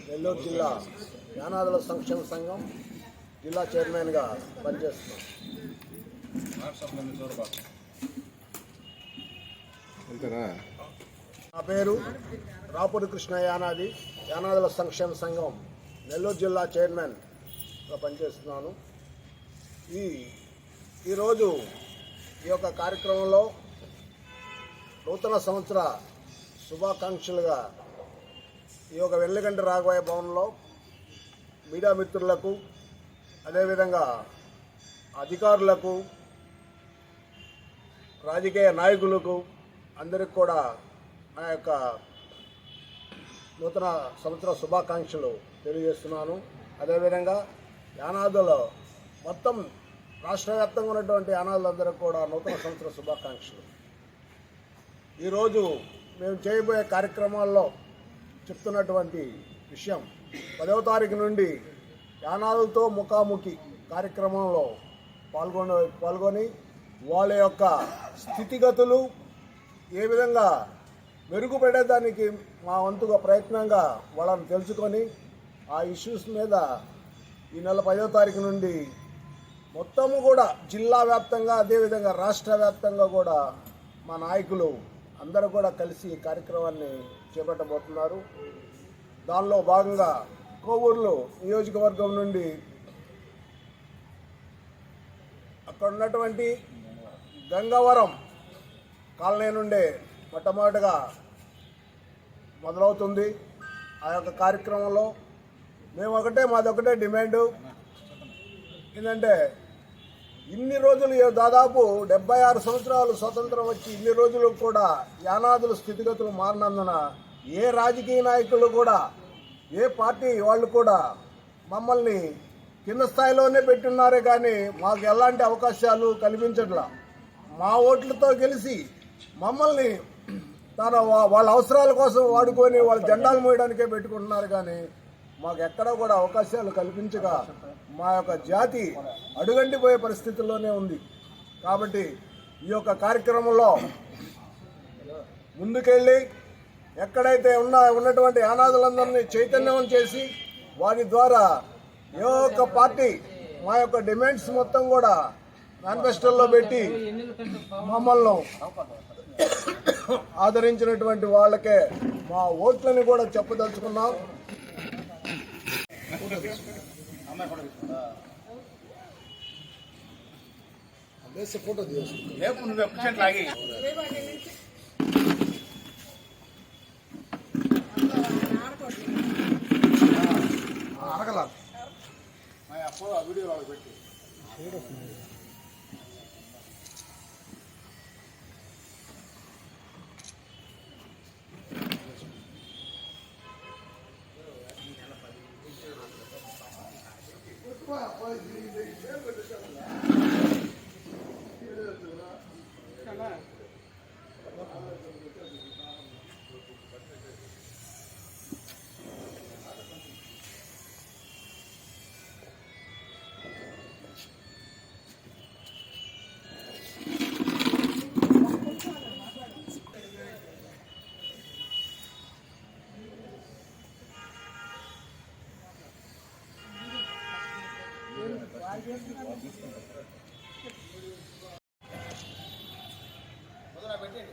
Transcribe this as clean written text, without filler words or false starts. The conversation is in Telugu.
నెల్లూరు జిల్లా యానాదుల సంక్షేమ సంఘం జిల్లా చైర్మన్గా పనిచేస్తున్నాం. నా పేరు రాపూడి కృష్ణ యానాది. యానాదుల సంక్షేమ సంఘం నెల్లూరు జిల్లా చైర్మన్గా పనిచేస్తున్నాను. ఈరోజు ఈ యొక్క కార్యక్రమంలో నూతన సంవత్సర శుభాకాంక్షలుగా ఈ యొక్క వెల్లిగంటి రాఘవయ్య భవన్లో మీడియా మిత్రులకు, అదేవిధంగా అధికారులకు, రాజకీయ నాయకులకు అందరికి కూడా నా యొక్క నూతన సంవత్సర శుభాకాంక్షలు తెలియజేస్తున్నాను. అదేవిధంగా యానాదులో మొత్తం రాష్ట్ర వ్యాప్తంగా ఉన్నటువంటి యానాదులందరికీ కూడా నూతన సంవత్సర శుభాకాంక్షలు. ఈరోజు మేము చేయబోయే కార్యక్రమాల్లో చెప్తున్నటువంటి విషయం, 10వ తారీఖు నుండి యానాదులతో ముఖాముఖి కార్యక్రమంలో పాల్గొని వాళ్ళ యొక్క స్థితిగతులు ఏ విధంగా మెరుగుపడేదానికి మా వంతుగా ప్రయత్నంగా వాళ్ళని తెలుసుకొని ఆ ఇష్యూస్ మీద ఈ నెల 10వ తారీఖు నుండి మొత్తము కూడా జిల్లా వ్యాప్తంగా, అదేవిధంగా రాష్ట్ర వ్యాప్తంగా కూడా మా నాయకులు అందరూ కూడా కలిసి ఈ కార్యక్రమాన్ని చేపట్టబోతున్నారు. దానిలో భాగంగా కోవూరులో నియోజకవర్గం నుండి అక్కడ ఉన్నటువంటి గంగవరం కాలనీ నుండే మొట్టమొదటిగా మొదలవుతుంది. ఆ యొక్క కార్యక్రమంలో మాది ఒకటే డిమాండు ఏంటంటే, ఇన్ని రోజులు దాదాపు 76 సంవత్సరాలు స్వతంత్రం వచ్చి ఇన్ని రోజులు కూడా యానాదుల స్థితిగతులు మారినందున ఏ రాజకీయ నాయకులు కూడా, ఏ పార్టీ వాళ్ళు కూడా మమ్మల్ని కింద స్థాయిలోనే పెట్టున్నారే కానీ మాకు ఎలాంటి అవకాశాలు కల్పించట్లా. మా ఓట్లతో గెలిచి మమ్మల్ని వాళ్ళ అవసరాల కోసం వాడుకొని వాళ్ళ జెండాలు మోయడానికే పెట్టుకుంటున్నారు కానీ మాకు ఎక్కడా కూడా అవకాశాలు కల్పించగా మా యొక్క జాతి అడుగంటిపోయే పరిస్థితుల్లోనే ఉంది. కాబట్టి ఈ యొక్క కార్యక్రమంలో ముందుకెళ్ళి ఎక్కడైతే ఉన్నటువంటి యానాదులందరినీ చైతన్యం చేసి వారి ద్వారా ఏ ఒక్క పార్టీ మా యొక్క డిమాండ్స్ మొత్తం కూడా మేనిఫెస్టోలో పెట్టి మమ్మల్ని ఆదరించినటువంటి వాళ్ళకే మా ఓట్లని కూడా చెప్పదలుచుకున్నాం. ఫోటో అరగల వీడియో పెట్టి మొదలు పెట్టండి.